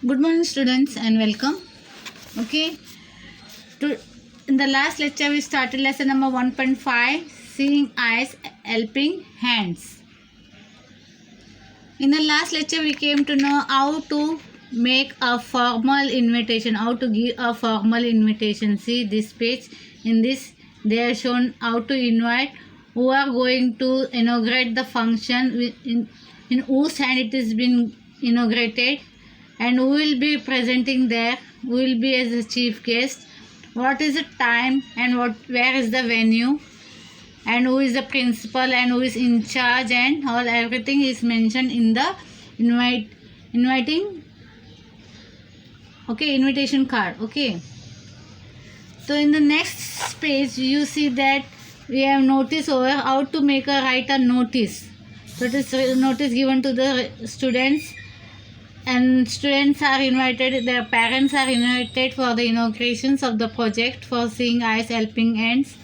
Good morning, students, and welcome. Okay, in the last lecture, we started lesson number 1.5 Seeing Eyes, Helping Hands. In the last lecture, we came to know how to make a formal invitation, how to give a formal invitation. See this page, in this, they are shown how to invite who are going to inaugurate the function, in whose hand it is been inaugurated, and who will be presenting there, who will be as a chief guest, what is the time, and where is the venue, and who is the principal and who is in charge, and all everything is mentioned in the invitation card. Okay, so in the next page you see that we have notice over how to write a notice. So it is notice given to the students, and students are invited, their parents are invited for the inaugurations of the project for Seeing Eyes, Helping Hands,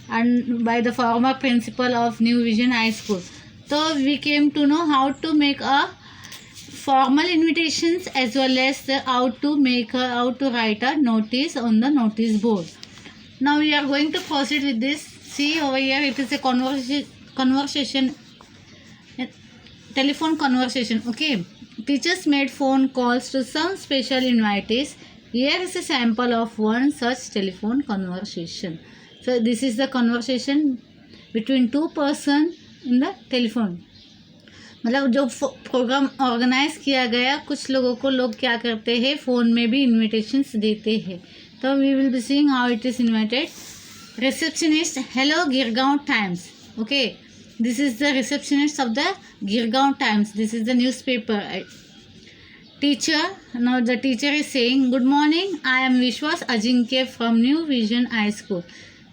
and by the former principal of New Vision High School. So we came to know how to make a formal invitations as well as how to write a notice on the notice board. Now we are going to proceed with this. See over here, it is a telephone conversation. Okay, teachers made phone calls to some special invitees. Here is a sample of one such telephone conversation. So this is the conversation between two person in the telephone. मतलब जो programme organise किया गया, कुछ लोगों को लोग क्या करते हैं, फ़ोन में भी इन्विटेशंस देते हैं. तो we will be seeing how it is invited. Receptionist, hello Girgaon Times. Okay, this is the receptionist of the Girgaon Times. This is the newspaper. Teacher, now the teacher is saying, good morning, I am Vishwas Ajinkya from New Vision High School.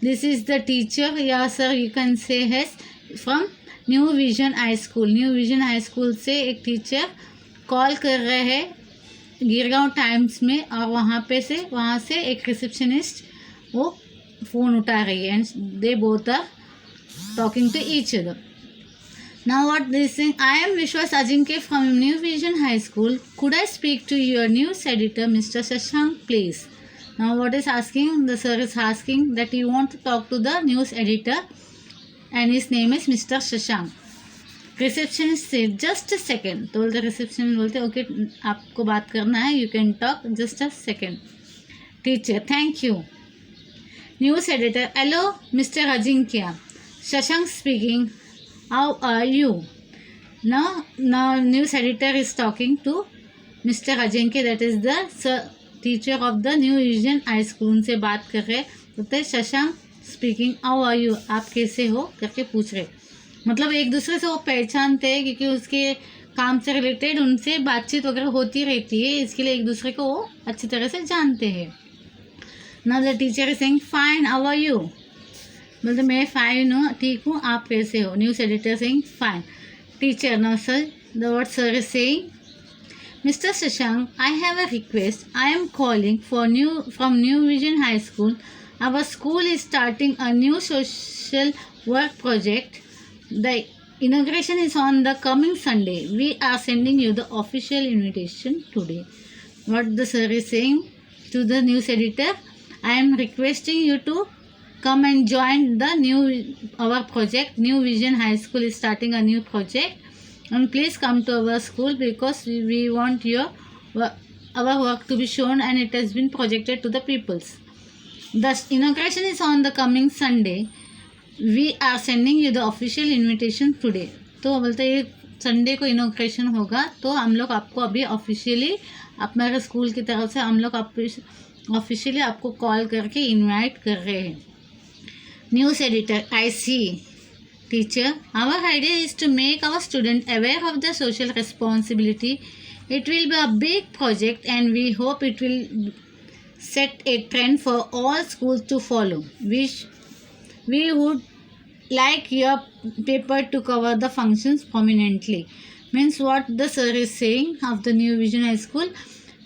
This is the teacher. Yeah sir, you can say yes, from New Vision High School. New Vision High School से एक teacher call कर रहे हैं Girgaon times में, और वहाँ से एक रिसेप्शनिस्ट वो फ़ोन उठा रही है, and they both are talking to each other. Now what they saying, I am Vishwas Ajinkya from New Vision High School. Could I speak to your news editor, Mr. Shashank, please? Now what is asking, the sir is asking that you want to talk to the news editor, and his name is Mr. Shashank. Receptionist said, just a second. तो the receptionist बोलते okay, आपको बात करना है, you can talk, just a second. Teacher, thank you. News editor, hello Mr. Ajinkya, Shashank speaking. How are you? Now news editor is talking to Mr. Ajinkya, that is the teacher of the New Vision High School. उनसे बात कर रहे, बोलते Shashank speaking, how are you, आप कैसे हो करके पूछ रहे. मतलब एक दूसरे से वो पहचानते हैं, क्योंकि उसके काम से रिलेटेड उनसे बातचीत वगैरह होती रहती है, इसके लिए एक दूसरे को वो अच्छी तरह से जानते हैं. Now the teacher is saying, fine, how are you? मतलब मैं फाइन हूँ, ठीक हूँ, आप कैसे हो. News editor saying fine. Teacher, now sir, the what sir is saying, mister Shashank, I have a request. I am calling from new vision high school. Our school is starting a new social work project. The inauguration is on the coming Sunday. We are sending you the official invitation today. What the sir is saying to the news editor, I am requesting you to come and join our project. New Vision High School is starting a new project, and please come to our school because we want our work to be shown, and it has been projected to the peoples. The inauguration is on the coming Sunday. We are sending you the official invitation today. तो बोलते ये Sunday को inauguration होगा, तो हम लोग आपको अभी ऑफिशियली हमारे स्कूल की तरफ से हम लोग ऑफिशियली आपको कॉल करके इनवाइट कर रहे हैं. News editor, I see. Teacher, our idea is to make our students aware of the social responsibility. It will be a big project, and we hope it will set a trend for all schools to follow. We would like your paper to cover the functions prominently. Means what the sir is saying of the New Vision High School,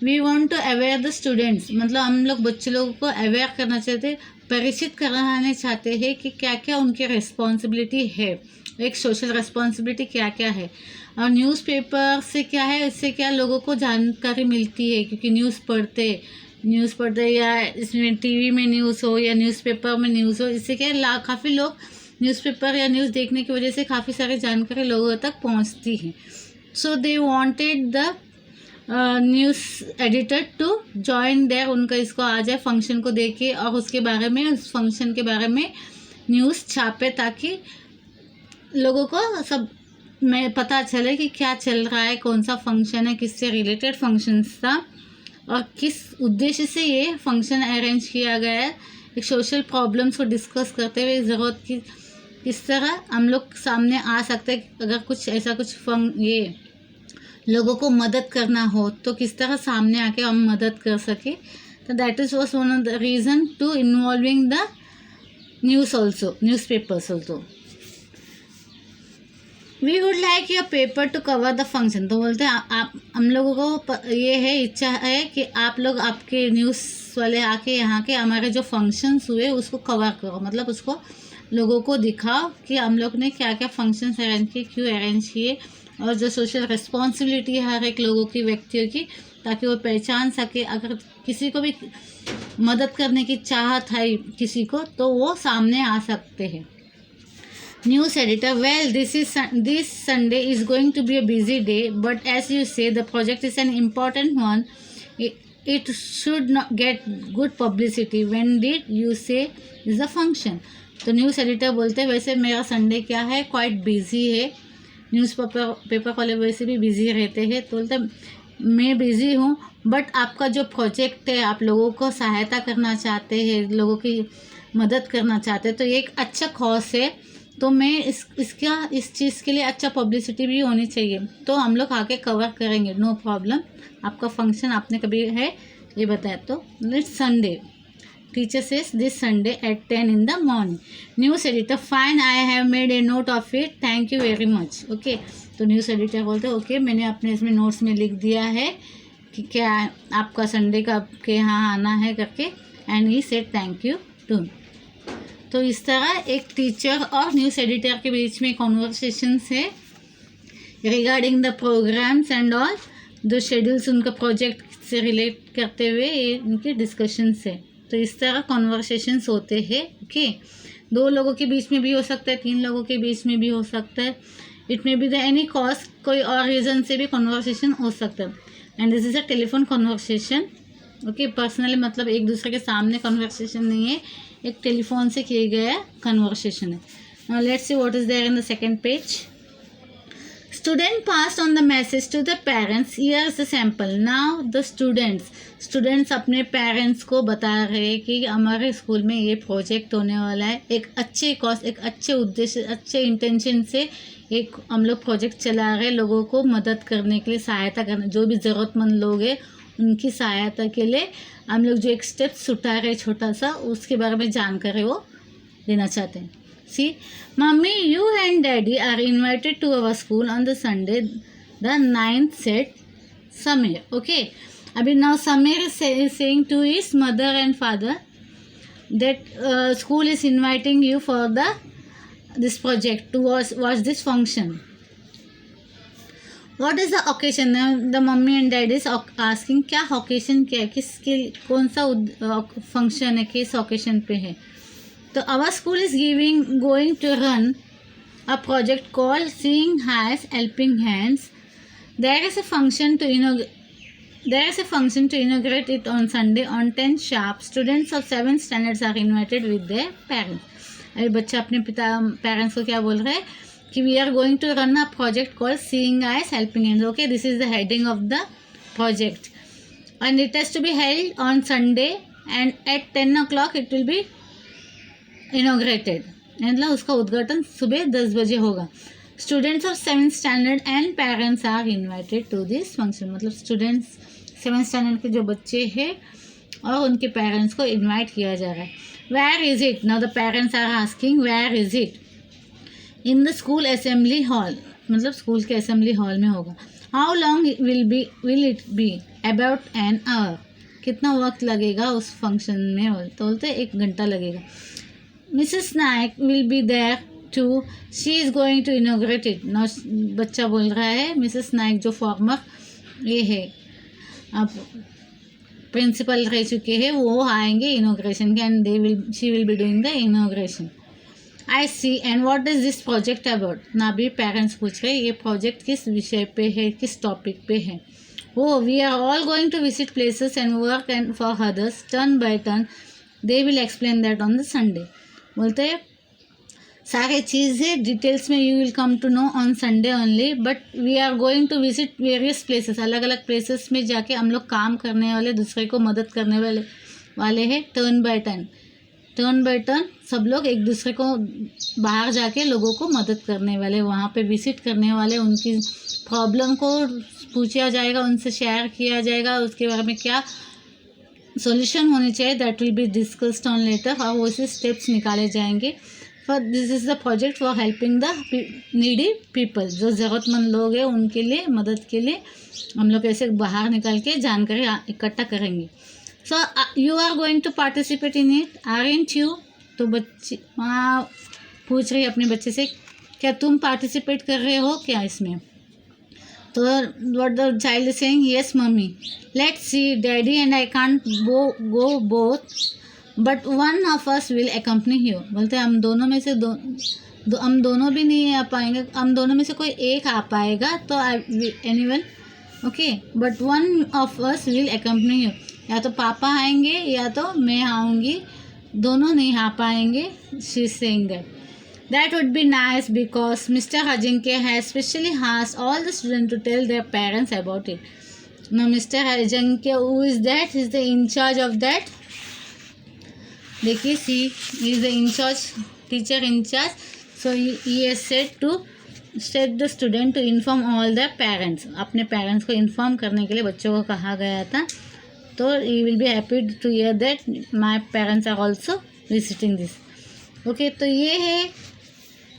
we want to aware the students. मतलब हम लोग बच्चे लोगों को aware करना चाहते हैं, परिचित कराने चाहते हैं कि क्या क्या उनकी रिस्पॉन्सिबिलिटी है, एक सोशल रिस्पॉन्सिबिलिटी क्या क्या है। और न्यूज़पेपर से क्या है, इससे क्या लोगों को जानकारी मिलती है, क्योंकि न्यूज़ पढ़ते या इसमें टीवी में न्यूज़ हो या न्यूज़पेपर में न्यूज़ हो, इससे क्या है काफ़ी लोग न्यूज़पेपर या न्यूज़ देखने की वजह से काफ़ी सारी जानकारी लोगों तक पहुंचती है। So they wanted the news editor to join there, उनका इसको आ जाए फंक्शन को देखे और उसके बारे में, उस फंक्शन के बारे में न्यूज़ छापे, ताकि लोगों को सब में पता चले कि क्या चल रहा है, कौन सा फंक्शन है, किससे रिलेटेड फंक्शंस था और किस उद्देश्य से ये फंक्शन अरेंज किया गया है। एक सोशल प्रॉब्लम्स को डिस्कस करते हुए ज़रूरत की किस तरह हम लोग सामने आ सकते हैं, अगर कुछ ऐसा कुछ ये लोगों को मदद करना हो तो किस तरह सामने आके हम मदद कर सके। तो that is was one of the reason to involving the newspapers also. We would like your paper to cover the function. तो बोलते हैं आप हम लोगों को ये है, इच्छा है कि आप लोग आपके न्यूज़ वाले आके यहाँ के हमारे जो फंक्शंस हुए उसको कवर करो, मतलब उसको लोगों को दिखाओ कि हम लोग ने क्या क्या फंक्शंस अरेंज किए, क्यों अरेंज किए, और जो सोशल रिस्पॉन्सिबिलिटी है हर एक लोगों की, व्यक्तियों की, ताकि वो पहचान सके। अगर किसी को भी मदद करने की चाहत है किसी को, तो वो सामने आ सकते हैं। News editor, well this Sunday is going to be a busy day, but as you say the project is an important one, it should not get good publicity, when did you say is a function. तो news editor बोलते हैं वैसे मेरा Sunday क्या है, quite busy है, paper वाले वैसे भी बिजी रहते हैं, तो बोलते मैं बिज़ी हूँ, बट आपका जो प्रोजेक्ट है, आप लोगों को सहायता करना चाहते हैं, लोगों की मदद करना चाहते हैं, तो ये एक अच्छा कॉज है, तो मैं इस चीज़ के लिए अच्छा पब्लिसिटी भी होनी चाहिए, तो हम लोग आके कवर करेंगे, नो प्रॉब्लम। आपका फंक्शन आपने कभी है ये बताया, तो it's Sunday. Teacher says this Sunday at 10 in the morning. News editor, fine, I have made a note of it. Thank you very much. Okay. तो न्यूज़ एडिटर बोलते हैं ओके, मैंने अपने इसमें नोट्स में लिख दिया है कि क्या आपका संडे का आपके यहाँ आना है करके, and he said thank you too. तो इस तरह एक टीचर और न्यूज़ एडिटर के बीच में कॉन्वर्सेशंस है regarding the programs and all, जो शेड्यूल्स उनका प्रोजेक्ट से रिलेट करते हुए ये उनके डिस्कशंस है। तो इस तरह कॉन्वर्सेशंस होते हैं। ओके, 2 लोगों के बीच में भी हो सकता है, 3 लोगों के बीच में भी हो सकता है, it may be the any cause, कोई और रीज़न से भी कॉन्वर्सेशन हो सकता है। And this is a telephone conversation. Okay, personally मतलब एक दूसरे के सामने कॉन्वर्सेशन नहीं है, एक टेलीफोन से किए गया कॉन्वर्सेशन है। Now let's see what is there in the second page. Student passed on the message to the parents. Here is a sample. Now the students अपने पेरेंट्स को बता रहे हैं कि हमारे स्कूल में ये प्रोजेक्ट होने वाला है, एक अच्छे कॉज, एक अच्छे उद्देश्य, अच्छे इंटेंशन से एक हम लोग प्रोजेक्ट चला रहे हैं, लोगों को मदद करने के लिए, सहायता करने, जो भी ज़रूरतमंद लोग हैं उनकी सहायता के लिए हम लोग जो एक स्टेप्स उठा रहे छोटा सा, उसके बारे में जानकारी वो देना चाहते हैं। See, Mummy, you and Daddy are invited to our school on the Sunday, the 9th, said Samir. Okay, abhi now Samir is saying to his mother and father that school is inviting you for this project to watch this function. What is the occasion? Now the mummy and daddy is asking क्या occasion क्या है, किसके कौन सा function है, किस occasion पे है। तो our school is going to run a project called Seeing Eyes Helping Hands. There is a function to inaugurate it on Sunday on 10 sharp. Students of 7th standards are invited with their parents. अभी बच्चा अपने parents को क्या बोल रहा है कि we are going to run a project called Seeing Eyes Helping Hands. Okay, this is the heading of the project, and it has to be held on Sunday, and at 10 o'clock it will be inaugurated, मतलब उसका उद्घाटन सुबह 10 बजे होगा। Students of 7th standard and parents are invited to this function, मतलब students 7th standard के जो बच्चे हैं और उनके पेरेंट्स को इन्वाइट किया जा रहा है। Where is it? Now the parents are asking where is it? In the school assembly hall, मतलब स्कूल के असेंबली हॉल में होगा। How long will it be? About an hour. कितना वक्त लगेगा उस फंक्शन में? तो बोलते 1 घंटा लगेगा। Mrs. Naik will be there 2 she is going to inaugurate it. Now बच्चा बोल रहा है मिसेस नाइक जो फॉर्मर ये है अब प्रिंसिपल रह चुके हैं वो आएंगे इनोग्रेशन के and she will be doing the inauguration. I see and what is this project about. ना भी पेरेंट्स पूछ रहे ये प्रोजेक्ट किस विषय पे है किस टॉपिक पे है। वो we are all going to visit places and work and for others turn by turn they will explain that on the Sunday. बोलते हैं सारे चीज़ें डिटेल्स में you will come to know on Sunday only but we are going to visit various places. अलग अलग places में जाके हम लोग काम करने वाले दूसरे को मदद करने वाले हैं। टर्न बाय टर्न सब लोग एक दूसरे को बाहर जाके लोगों को मदद करने वाले वहाँ पे विजिट करने वाले उनकी प्रॉब्लम को पूछा जाएगा उनसे शेयर किया जाएगा उसके बारे में क्या सॉल्यूशन होने चाहिए that will be discussed on later और वैसे स्टेप्स निकाले जाएंगे। For this is the project for helping the needy people जो ज़रूरतमंद लोग हैं उनके लिए मदद के लिए हम लोग ऐसे बाहर निकल के जानकारी इकट्ठा करेंगे। So you are going to participate in it aren't you. तो बच्चे माँ पूछ रही है अपने बच्चे से क्या तुम पार्टिसिपेट कर रहे हो क्या इसमें। तो what the child is saying yes mummy let's see daddy and I can't go both but one of us will accompany you. बोलते हैं हम दोनों में से हम दोनों भी नहीं आ पाएंगे हम दोनों में से कोई एक आ पाएगा तो anyone okay but one of us will accompany you. या तो पापा आएंगे या तो मैं आऊँगी दोनों नहीं आ पाएंगे। She is saying that would be nice because Mr. Ajinkya has specially asked all the students to tell their parents about it. Now Mr. Ajinkya who is that? He is the in charge of that. देखिए he is the in charge teacher in charge. So he has said to set the student to inform all their parents. अपने parents को inform करने के लिए बच्चों को कहा गया था। तो he will be happy to hear that my parents are also visiting this. Okay तो ये है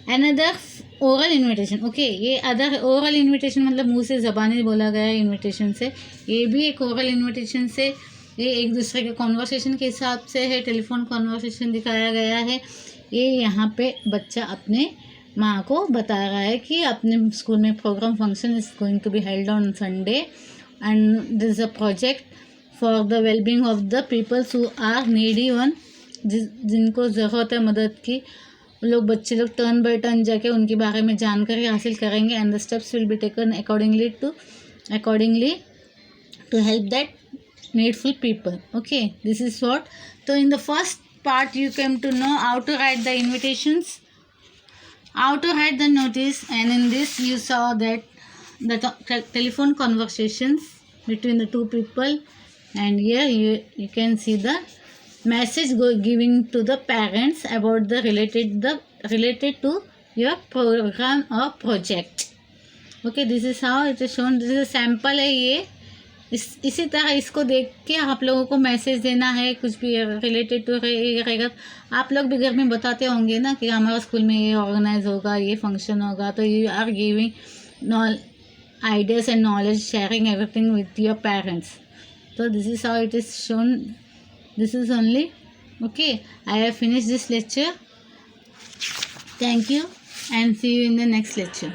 अनदर ओरल इन्विटेशन। ओके ये अदर ओरल इन्विटेशन मतलब मुंह से ज़बानी बोला गया है इन्विटेशन से। ये भी एक ओरल इन्विटेशन से ये एक दूसरे के कॉन्वर्सेशन के हिसाब से है। टेलीफोन कॉन्वर्सेशन दिखाया गया है। ये यहाँ पे बच्चा अपने माँ को बता रहा है कि अपने स्कूल में program function is going to be held on Sunday and this is a project for the wellbeing of the peoples who are needy one जिनको ज़रूरत है मदद की। लोग बच्चे लोग टर्न बाय टर्न जाके उनके बारे में जानकारी हासिल करेंगे and the steps will be taken accordingly to help that needful people. Okay this is what. तो in the first part you came to know how to write the invitations how to write the notice and in this you saw that the telephone conversations between the two people and here you can see the message giving to the parents about the related to your program or project. Okay this is how it is shown. this is a sample है ये इसी तरह इसको देख के आप लोगों को मैसेज देना है कुछ भी रिलेटेड टू रहेगा। आप लोग भी घर में बताते होंगे ना कि हमारा स्कूल में ये ऑर्गेनाइज होगा ये फंक्शन होगा तो you are giving ideas and knowledge sharing everything with your parents. तो this is how it is shown. This is only okay I have finish this lecture. Thank you and see you in the next lecture.